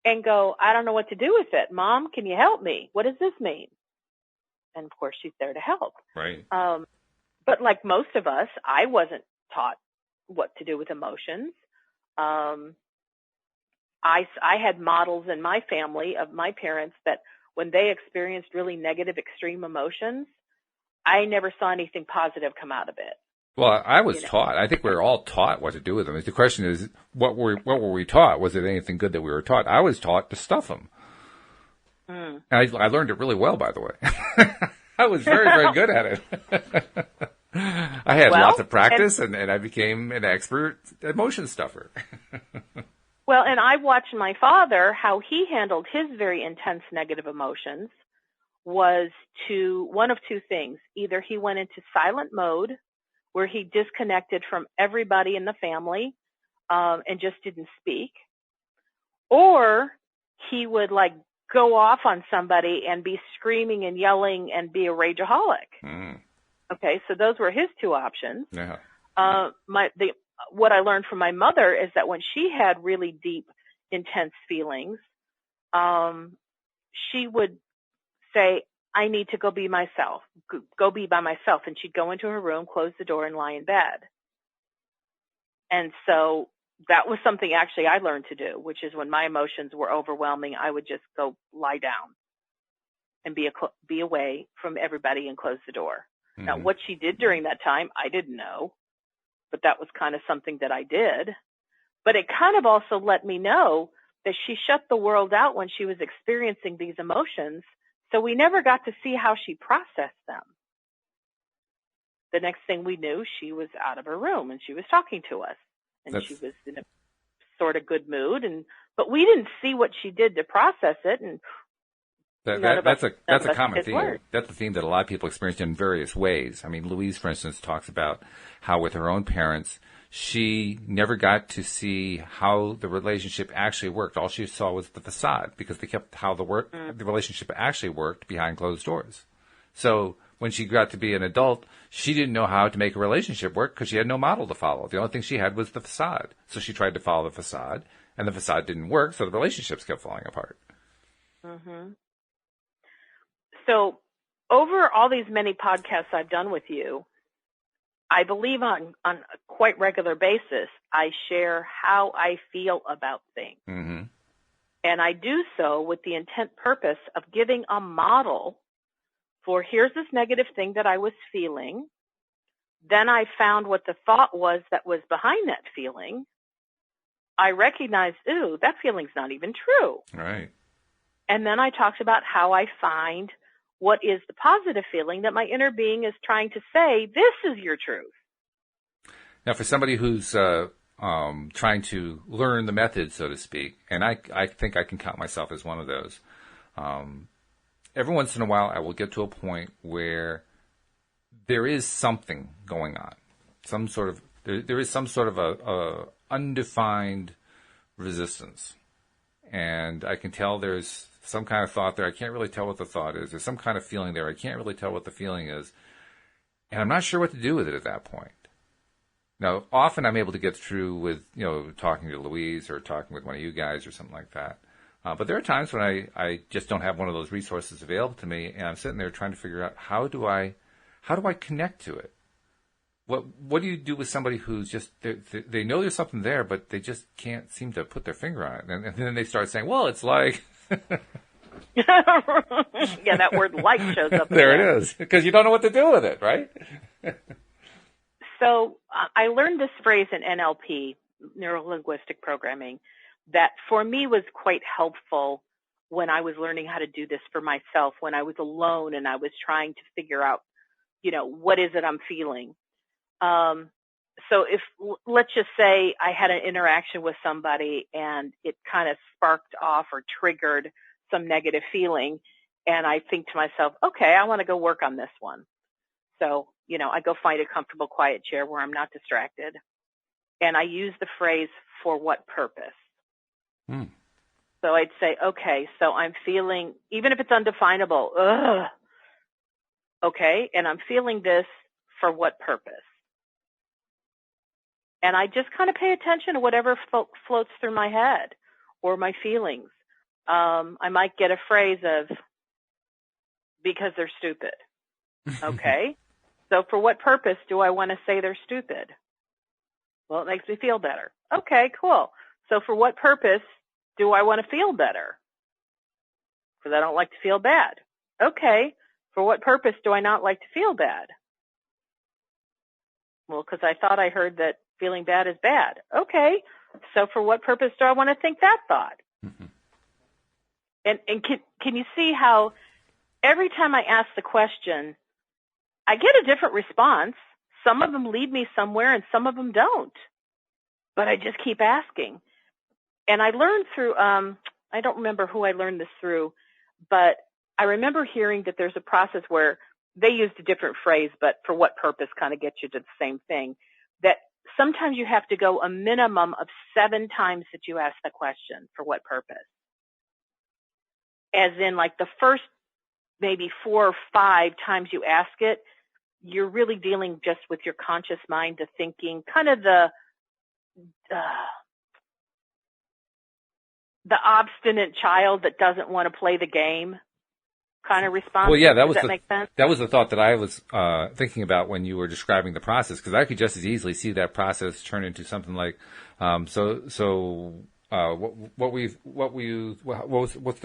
and go, I don't know what to do with it. Mom, can you help me? What does this mean? And, of course, she's there to help. Right. But like most of us, I wasn't taught what to do with emotions. I had models in my family of my parents that when they experienced really negative, extreme emotions, I never saw anything positive come out of it. Well, I was taught. I think we were all taught what to do with them. The question is, what were we taught? Was it anything good that we were taught? I was taught to stuff them. And I learned it really well, by the way. I was very, very good at it. I had lots of practice, and I became an expert emotion stuffer. Well, and I watched my father, how he handled his very intense negative emotions was one of two things. Either he went into silent mode, where he disconnected from everybody in the family and just didn't speak, or he would go off on somebody and be screaming and yelling and be a rageaholic. Okay, so those were his two options. Yeah. What I learned from my mother is that when she had really deep, intense feelings, she would say, I need to go be myself, go be by myself. And she'd go into her room, close the door, and lie in bed. And so that was something actually I learned to do, which is when my emotions were overwhelming, I would just go lie down and be away from everybody and close the door. Mm-hmm. Now, what she did during that time, I didn't know, but that was kind of something that I did. But it kind of also let me know that she shut the world out when she was experiencing these emotions. So we never got to see how she processed them. The next thing we knew, she was out of her room and she was talking to us, and she was in a sort of good mood. But we didn't see what she did to process it. And that's a common theme. That's a theme that a lot of people experience in various ways. I mean, Louise, for instance, talks about how with her own parents, she never got to see how the relationship actually worked. All she saw was the facade, because they kept how the relationship actually worked behind closed doors. So when she got to be an adult, she didn't know how to make a relationship work because she had no model to follow. The only thing she had was the facade. So she tried to follow the facade, and the facade didn't work, so the relationships kept falling apart. Mm-hmm. So over all these many podcasts I've done with you, I believe on a quite regular basis, I share how I feel about things. Mm-hmm. And I do so with the intent purpose of giving a model for here's this negative thing that I was feeling. Then I found what the thought was that was behind that feeling. I recognized, ooh, that feeling's not even true. Right. And then I talked about how I find what is the positive feeling that my inner being is trying to say, this is your truth. Now, for somebody who's trying to learn the method, so to speak, and I think I can count myself as one of those, every once in a while I will get to a point where there is something going on. There is some sort of a undefined resistance. And I can tell there's some kind of thought there. I can't really tell what the thought is. There's some kind of feeling there. I can't really tell what the feeling is. And I'm not sure what to do with it at that point. Now, often I'm able to get through with, talking to Louise or talking with one of you guys or something like that. But there are times when I just don't have one of those resources available to me, and I'm sitting there trying to figure out how do I connect to it? What do you do with somebody who's just, they know there's something there, but they just can't seem to put their finger on it? And then they start saying, well, it's like... Yeah, that word like shows up. There it is, because you don't know what to do with it, right? So I learned this phrase in NLP, neuro-linguistic programming, that for me was quite helpful when I was learning how to do this for myself, when I was alone and I was trying to figure out, what is it I'm feeling? So let's just say I had an interaction with somebody and it kind of sparked off or triggered some negative feeling. And I think to myself, okay, I want to go work on this one. So, I go find a comfortable, quiet chair where I'm not distracted. And I use the phrase, for what purpose? Hmm. So I'd say, okay, so I'm feeling, even if it's undefinable, ugh, okay, and I'm feeling this for what purpose? And I just kind of pay attention to whatever floats through my head or my feelings. I might get a phrase of, because they're stupid. Okay, so for what purpose do I want to say they're stupid? Well, it makes me feel better. Okay, cool. So for what purpose do I want to feel better? Because I don't like to feel bad. Okay, for what purpose do I not like to feel bad? Well, because I thought I heard that feeling bad is bad. Okay, so for what purpose do I want to think that thought? Mm-hmm. And can you see how every time I ask the question, I get a different response. Some of them lead me somewhere and some of them don't. But I just keep asking. And I learned through, I don't remember who I learned this through, but I remember hearing that there's a process where they used a different phrase, but for what purpose kind of gets you to the same thing, that sometimes you have to go a minimum of 7 times that you ask the question, for what purpose? As in, like, the first maybe 4 or 5 times you ask it, you're really dealing just with your conscious mind, the thinking, kind of the obstinate child that doesn't want to play the game kind of response. Well, yeah, Does that make sense? That was the thought that I was thinking about when you were describing the process, because I could just as easily see that process turn into something like, what's the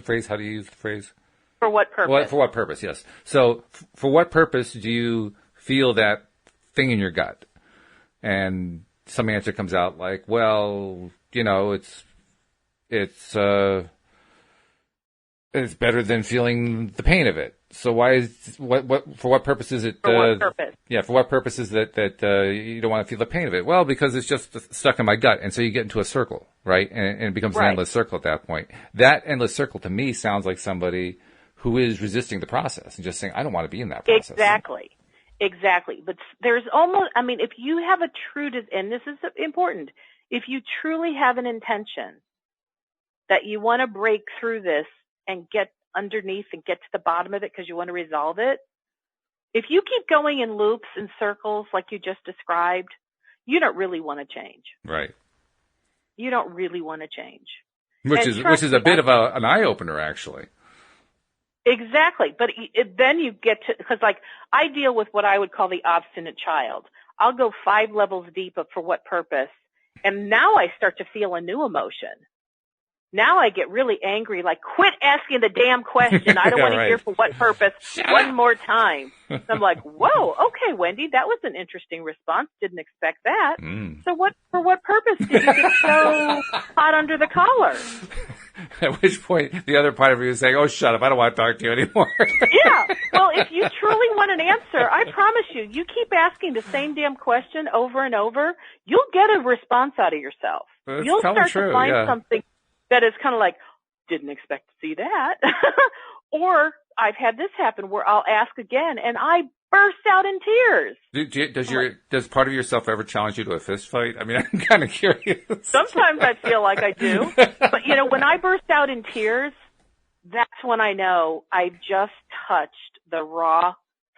phrase? How do you use the phrase? For what purpose? Well, for what purpose? Yes. So, for what purpose do you feel that thing in your gut? And some answer comes out like, well, it's better than feeling the pain of it. So for what purpose is it? For what purpose? Yeah, for what purpose is that you don't want to feel the pain of it? Well, because it's just stuck in my gut, and so you get into a circle, right? And it becomes an endless circle at that point. That endless circle to me sounds like somebody who is resisting the process and just saying, I don't want to be in that process. Exactly. But there's almost, if you have a true, and this is important, if you truly have an intention that you want to break through this and get underneath and get to the bottom of it because you want to resolve it, if you keep going in loops and circles like you just described, you don't really want to change. Right. You don't really want to change. Which is a bit of an eye-opener, actually. Exactly. But then you get to, because I deal with what I would call the obstinate child. I'll go 5 levels deep of for what purpose. And now I start to feel a new emotion. Now I get really angry, like, quit asking the damn question. I don't want to hear for what purpose one more time. So I'm like, whoa, okay, Wendy, that was an interesting response. Didn't expect that. So for what purpose did you get so hot under the collar? At which point the other part of you is saying, oh, shut up, I don't want to talk to you anymore. Yeah. Well, if you truly want an answer, I promise you keep asking the same damn question over and over, you'll get a response out of yourself. You'll start to find something that is kind of like, didn't expect to see that. Or I've had this happen where I'll ask again and I burst out in tears. Does part of yourself ever challenge you to a fist fight? I'm kind of curious. Sometimes I feel like I do. But, when I burst out in tears, that's when I know I just touched the raw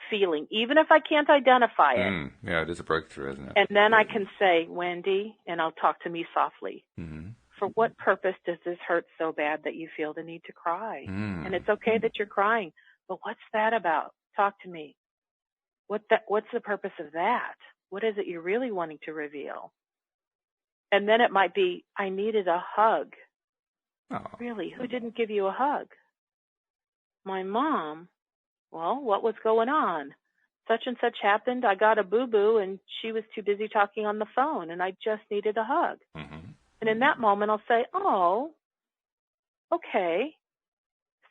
feeling, even if I can't identify it. Yeah, it is a breakthrough, isn't it? And then I can say, Wendy, and I'll talk to me softly. Mm-hmm. For what purpose does this hurt so bad that you feel the need to cry? And it's okay that you're crying, but what's that about? Talk to me. What's the purpose of that? What is it you're really wanting to reveal? And then it might be, I needed a hug. Oh. Really? Who didn't give you a hug? My mom. Well, what was going on? Such and such happened. I got a boo-boo and she was too busy talking on the phone and I just needed a hug. Mm-hmm. And in that moment, I'll say, oh, okay.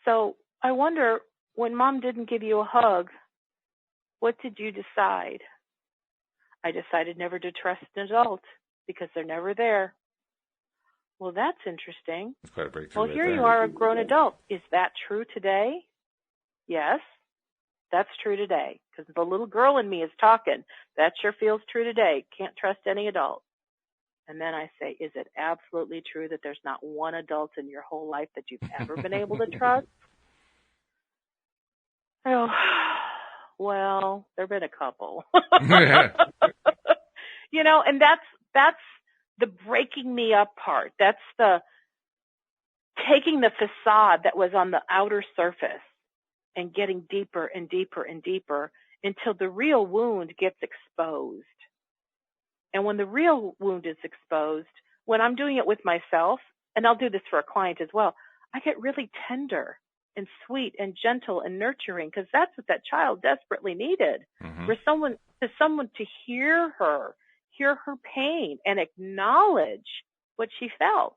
So I wonder, when Mom didn't give you a hug, what did you decide? I decided never to trust an adult because they're never there. Well, that's interesting. That's quite a breakthrough. Well, right here there. you are, a grown adult. Is that true today? Yes, that's true today, because the little girl in me is talking. That sure feels true today. Can't trust any adult. And then I say, is it absolutely true that there's not one adult in your whole life that you've ever been able to trust? Oh, well, there have been a couple. You know, and that's the breaking me up part. That's the taking the facade that was on the outer surface and getting deeper and deeper and deeper until the real wound gets exposed. And when the real wound is exposed, when I'm doing it with myself, and I'll do this for a client as well, I get really tender and sweet and gentle and nurturing, because that's what that child desperately needed. For someone to hear her pain and acknowledge what she felt.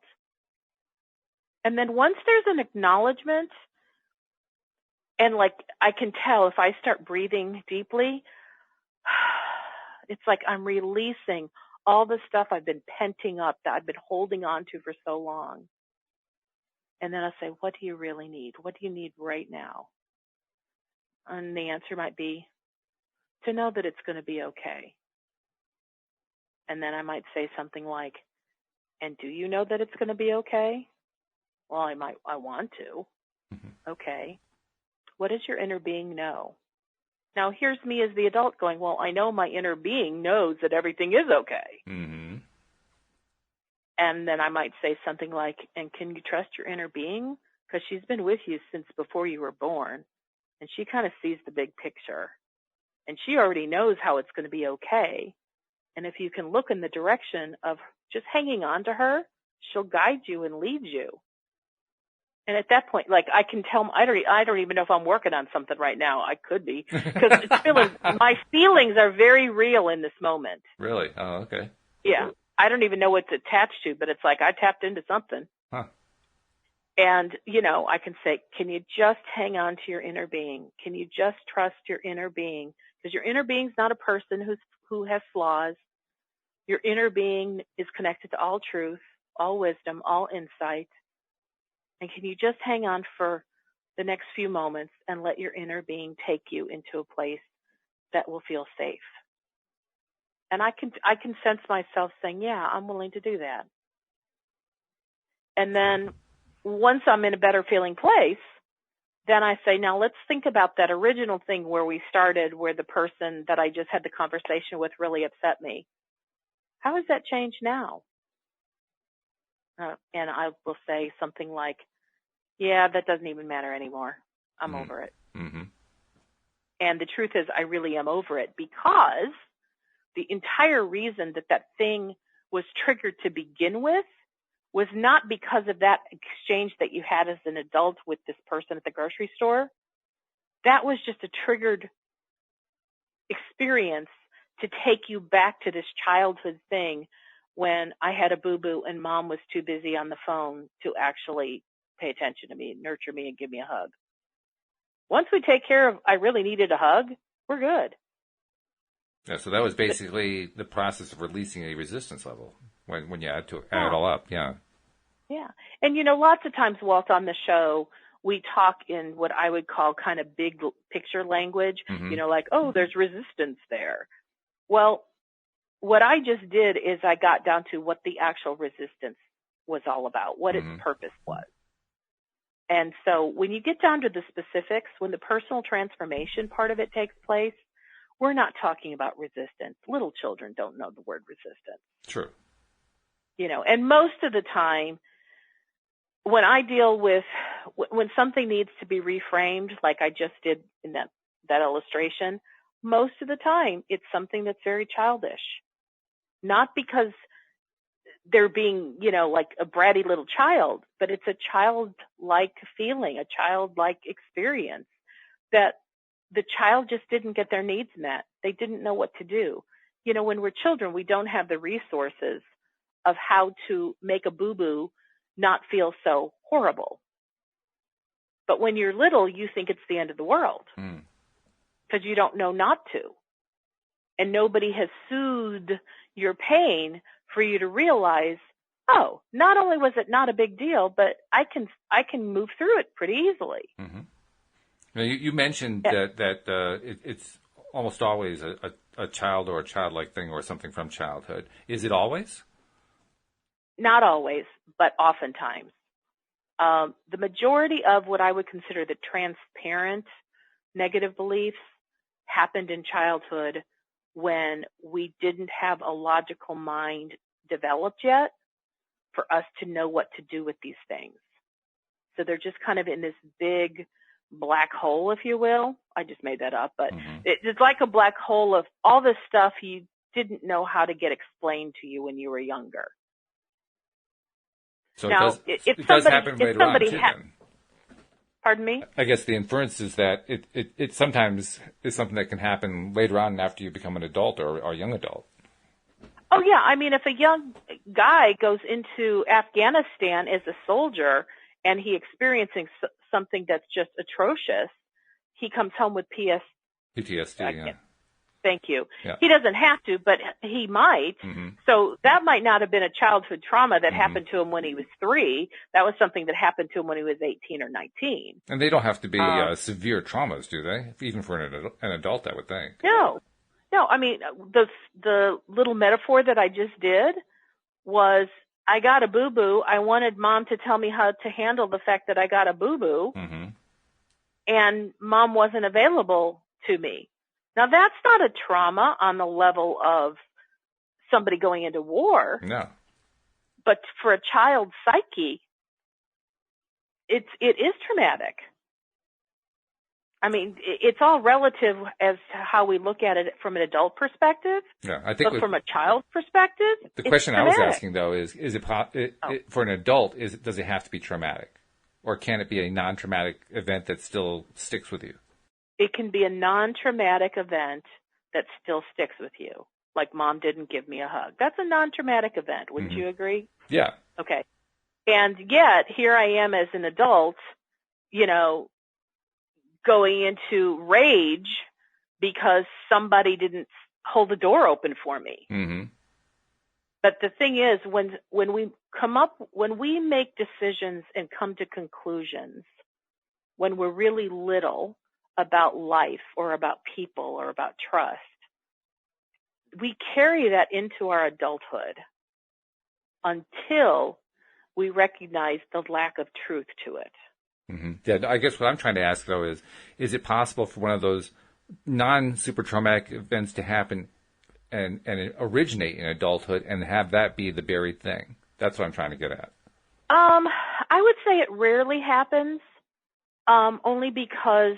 And then once there's an acknowledgement, and like I can tell if I start breathing deeply, it's like I'm releasing all the stuff I've been penting up, that I've been holding on to for so long. And then I'll say, what do you really need? What do you need right now? And the answer might be to know that it's going to be okay. And then I might say something like, and do you know that it's going to be okay? Well, I want to. Okay. What does your inner being know? Now, here's me as the adult going, well, I know my inner being knows that everything is okay. And then I might say something like, and can you trust your inner being? Because she's been with you since before you were born, and she kind of sees the big picture. And she already knows how it's going to be okay. And if you can look in the direction of just hanging on to her, she'll guide you and lead you. And at that point, like I can tell, I don't even know if I'm working on something right now. I could be, because my feelings are very real in this moment. Really? Oh, okay. Yeah. I don't even know what it's attached to, but it's like I tapped into something. Huh. And, you know, I can say, can you just hang on to your inner being? Can you just trust your inner being? Because your inner being's not a person who has flaws. Your inner being is connected to all truth, all wisdom, all insight. And can you just hang on for the next few moments and let your inner being take you into a place that will feel safe? And I can sense myself saying, yeah, I'm willing to do that. And then once I'm in a better feeling place, then I say, now let's think about that original thing where we started, where the person that I just had the conversation with really upset me. How has that changed now? And I will say something like, yeah, that doesn't even matter anymore. I'm over it. And the truth is, I really am over it, because the entire reason that thing was triggered to begin with was not because of that exchange that you had as an adult with this person at the grocery store. That was just a triggered experience to take you back to this childhood thing when I had a boo-boo and Mom was too busy on the phone to actually pay attention to me, nurture me, and give me a hug. Once we take care of, I really needed a hug, we're good. Yeah, so that was basically the process of releasing a resistance level when you add it all up. Yeah. Yeah. And, you know, lots of times, Walt, on the show, we talk in what I would call kind of big picture language, you know, like, oh, there's resistance there. Well, what I just did is I got down to what the actual resistance was all about, what its purpose was. And so when you get down to the specifics, when the personal transformation part of it takes place, we're not talking about resistance. Little children don't know the word resistance. True. You know, and most of the time, when I deal with, when something needs to be reframed, like I just did in that illustration, most of the time it's something that's very childish. Not because they're being, you know, like a bratty little child, but it's a childlike feeling, a childlike experience that the child just didn't get their needs met. They didn't know what to do. You know, when we're children, we don't have the resources of how to make a boo-boo not feel so horrible. But when you're little, you think it's the end of the world because you don't know not to. And nobody has soothed your pain for you to realize, oh, not only was it not a big deal, but I can move through it pretty easily. Mm-hmm. Now, you mentioned that it's almost always a child or a childlike thing or something from childhood. Is it always? Not always, but oftentimes. The majority of what I would consider the transparent negative beliefs happened in childhood when we didn't have a logical mind developed yet for us to know what to do with these things. So they're just kind of in this big black hole, if you will. I just made that up, but it's like a black hole of all this stuff you didn't know how to get explained to you when you were younger. So now, it does happen later on, too, then. Pardon me? I guess the inference is that it sometimes is something that can happen later on after you become an adult or a young adult. Oh, yeah. I mean, if a young guy goes into Afghanistan as a soldier and he experiencing something that's just atrocious, he comes home with PTSD, yeah. Thank you. Yeah. He doesn't have to, but he might. So that might not have been a childhood trauma that happened to him when he was 3. That was something that happened to him when he was 18 or 19. And they don't have to be severe traumas, do they? Even for an adult, I would think. No. I mean, the little metaphor that I just did was, I got a boo-boo. I wanted Mom to tell me how to handle the fact that I got a boo-boo. And Mom wasn't available to me. Now, that's not a trauma on the level of somebody going into war. No. But for a child's psyche, it is traumatic. I mean, it's all relative as to how we look at it from an adult perspective. Yeah, I think. But from a child's perspective, the question I was asking though is it for an adult? Does it have to be traumatic, or can it be a non-traumatic event that still sticks with you? It can be a non-traumatic event that still sticks with you. Like Mom didn't give me a hug. That's a non-traumatic event. Wouldn't you agree? Yeah. Okay. And yet, here I am as an adult, going into rage because somebody didn't hold the door open for me. But the thing is, when we make decisions and come to conclusions, when we're really little, about life or about people or about trust, we carry that into our adulthood until we recognize the lack of truth to it. Yeah, I guess what I'm trying to ask, though, is it possible for one of those non-super traumatic events to happen and originate in adulthood and have that be the buried thing? That's what I'm trying to get at. I would say it rarely happens, only because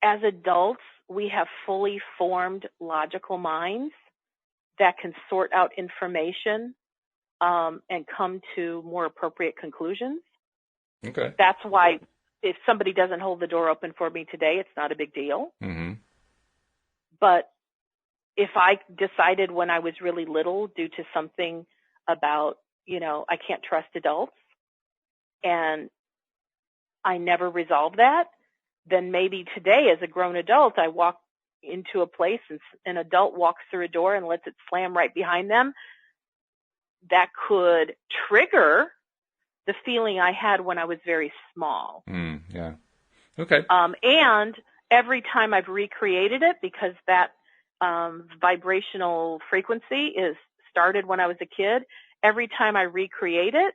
as adults, we have fully formed logical minds that can sort out information and come to more appropriate conclusions. Okay. That's why if somebody doesn't hold the door open for me today, it's not a big deal. But if I decided when I was really little due to something about, I can't trust adults, and I never resolved that, then maybe today as a grown adult, I walk into a place and an adult walks through a door and lets it slam right behind them. That could trigger the feeling I had when I was very small. Yeah. Okay. And every time I've recreated it, because that vibrational frequency is started when I was a kid, every time I recreate it,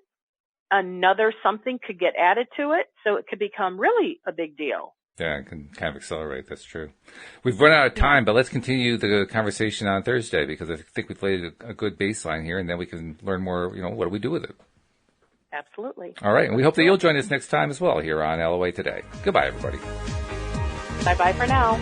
another something could get added to it, so it could become really a big deal. Yeah, it can kind of accelerate. That's true. We've run out of time, but let's continue the conversation on Thursday because I think we've laid a good baseline here, and then we can learn more, what do we do with it? Absolutely. All right, and we hope that you'll join us next time as well here on LOA Today. Goodbye, everybody. Bye-bye for now.